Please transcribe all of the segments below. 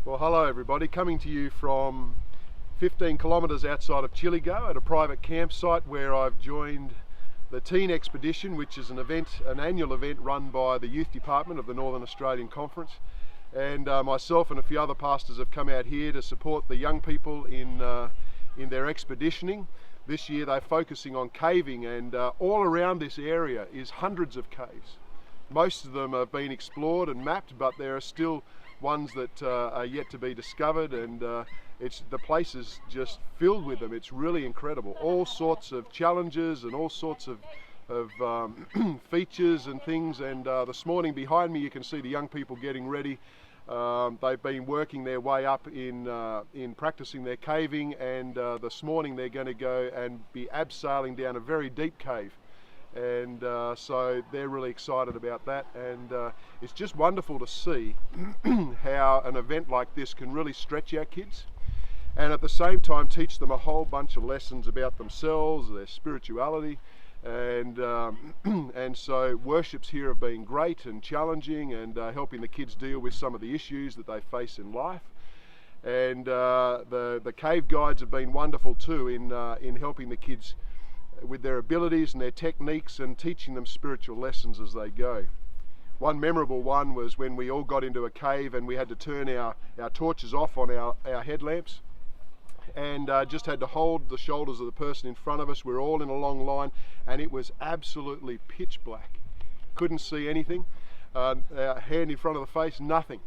Well, hello everybody, coming to you from 15 kilometres outside of Chiligo at a private campsite where I've joined the Teen Expedition, which is an annual event run by the Youth Department of the Northern Australian Conference. And myself and a few other pastors have come out here to support the young people in their expeditioning. This year they're focusing on caving, and all around this area is hundreds of caves. Most of them have been explored and mapped, but there are still ones that are yet to be discovered, and the place is just filled with them. It's really incredible. All sorts of challenges and all sorts of features and things. And this morning behind me you can see the young people getting ready. They've been working their way up in practicing their caving, and this morning they're going to go and be abseiling down a very deep cave. And so they're really excited about that, and it's just wonderful to see how an event like this can really stretch our kids and at the same time teach them a whole bunch of lessons about themselves, their spirituality, and so worships here have been great and challenging, and helping the kids deal with some of the issues that they face in life. And the cave guides have been wonderful too in helping the kids with their abilities and their techniques and teaching them spiritual lessons as they go. One memorable one was when we all got into a cave and we had to turn our torches off on our headlamps, and just had to hold the shoulders of the person in front of us. We were all in a long line and it was absolutely pitch black. Couldn't see anything, our hand in front of the face, nothing.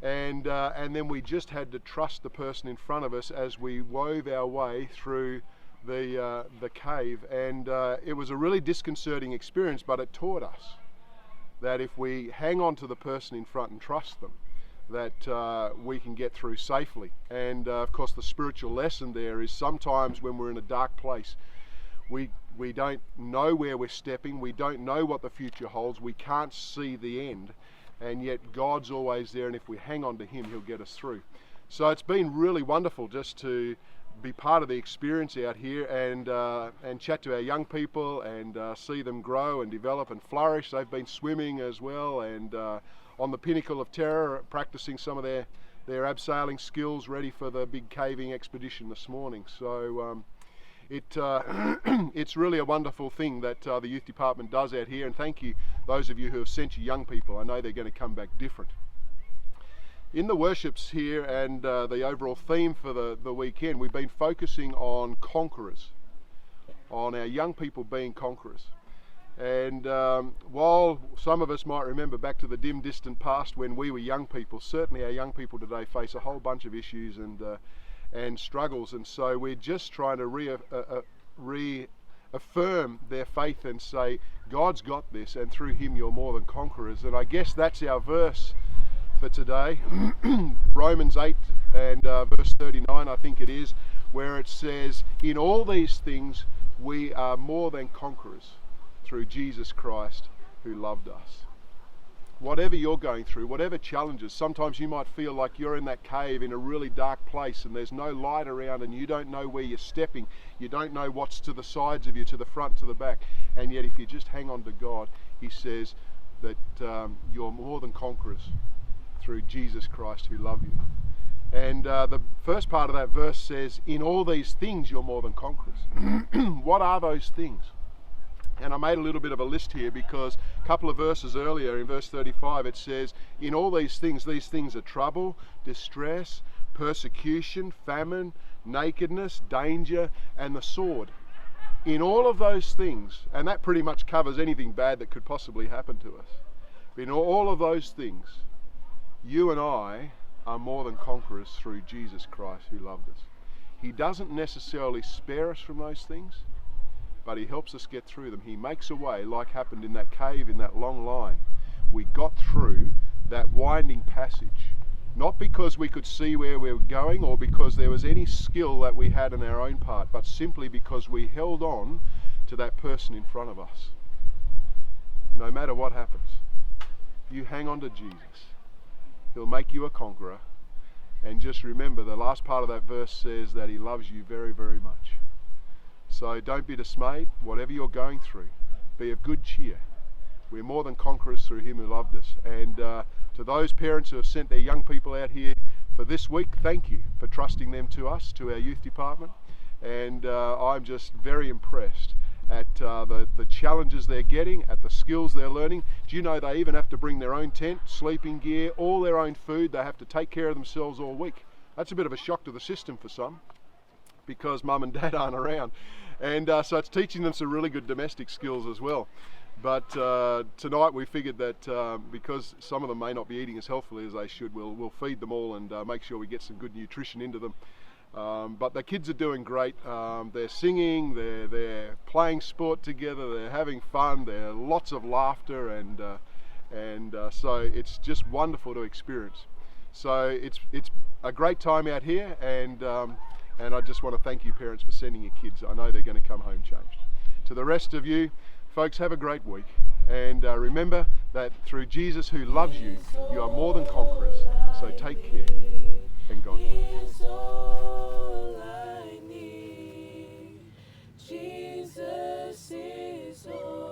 And then we just had to trust the person in front of us as we wove our way through the cave, and it was a really disconcerting experience, but it taught us that if we hang on to the person in front and trust them, that we can get through safely. And of course the spiritual lesson there is sometimes when we're in a dark place, we don't know where we're stepping, we don't know what the future holds, we can't see the end, and yet God's always there, and if we hang on to Him, He'll get us through. So it's been really wonderful just to be part of the experience out here and chat to our young people and see them grow and develop and flourish. They've been swimming as well, and on the Pinnacle of Terror practicing some of their abseiling skills, ready for the big caving expedition this morning. So it's really a wonderful thing that the Youth Department does out here, and thank you those of you who have sent your young people. I know they're going to come back different. In the worships here and the overall theme for the weekend, we've been focusing on conquerors, on our young people being conquerors. And while some of us might remember back to the dim distant past when we were young people, certainly our young people today face a whole bunch of issues and struggles, and so we're just trying to reaffirm their faith and say, God's got this, and through Him you're more than conquerors. And I guess that's our verse for today, Romans 8 and verse 39 I think it is, where it says, in all these things we are more than conquerors through Jesus Christ who loved us. Whatever you're going through, whatever challenges, sometimes you might feel like you're in that cave in a really dark place and there's no light around and you don't know where you're stepping, you don't know what's to the sides of you, to the front, to the back, and yet if you just hang on to God, He says that you're more than conquerors through Jesus Christ who loved you. And the first part of that verse says, in all these things you're more than conquerors. What are those things? And I made a little bit of a list here because a couple of verses earlier in verse 35 it says, in all these things are trouble, distress, persecution, famine, nakedness, danger, and the sword. In all of those things, and that pretty much covers anything bad that could possibly happen to us. But in all of those things, you and I are more than conquerors through Jesus Christ who loved us. He doesn't necessarily spare us from those things, but He helps us get through them. He makes a way, like happened in that cave in that long line. We got through that winding passage, not because we could see where we were going or because there was any skill that we had in our own part, but simply because we held on to that person in front of us. No matter what happens, if you hang on to Jesus, He'll make you a conqueror. And just remember, the last part of that verse says that He loves you very, very much. So don't be dismayed, whatever you're going through. Be of good cheer. We're more than conquerors through him who loved us. And to those parents who have sent their young people out here for this week, thank you for trusting them to us, to our youth department. And I'm just very impressed at the challenges they're getting, at the skills they're learning. Do you know they even have to bring their own tent, sleeping gear, all their own food? They have to take care of themselves all week. That's a bit of a shock to the system for some, because mum and dad aren't around. And so it's teaching them some really good domestic skills as well. But tonight we figured that because some of them may not be eating as healthily as they should, we'll feed them all and make sure we get some good nutrition into them. But the kids are doing great. They're singing, they're playing sport together, they're having fun, there's lots of laughter, and so it's just wonderful to experience. So it's a great time out here, and I just want to thank you parents for sending your kids. I know they're going to come home changed. To the rest of you, folks, have a great week, and remember that through Jesus who loves you, you are more than conquerors. So take care, and God bless. Jesus is all.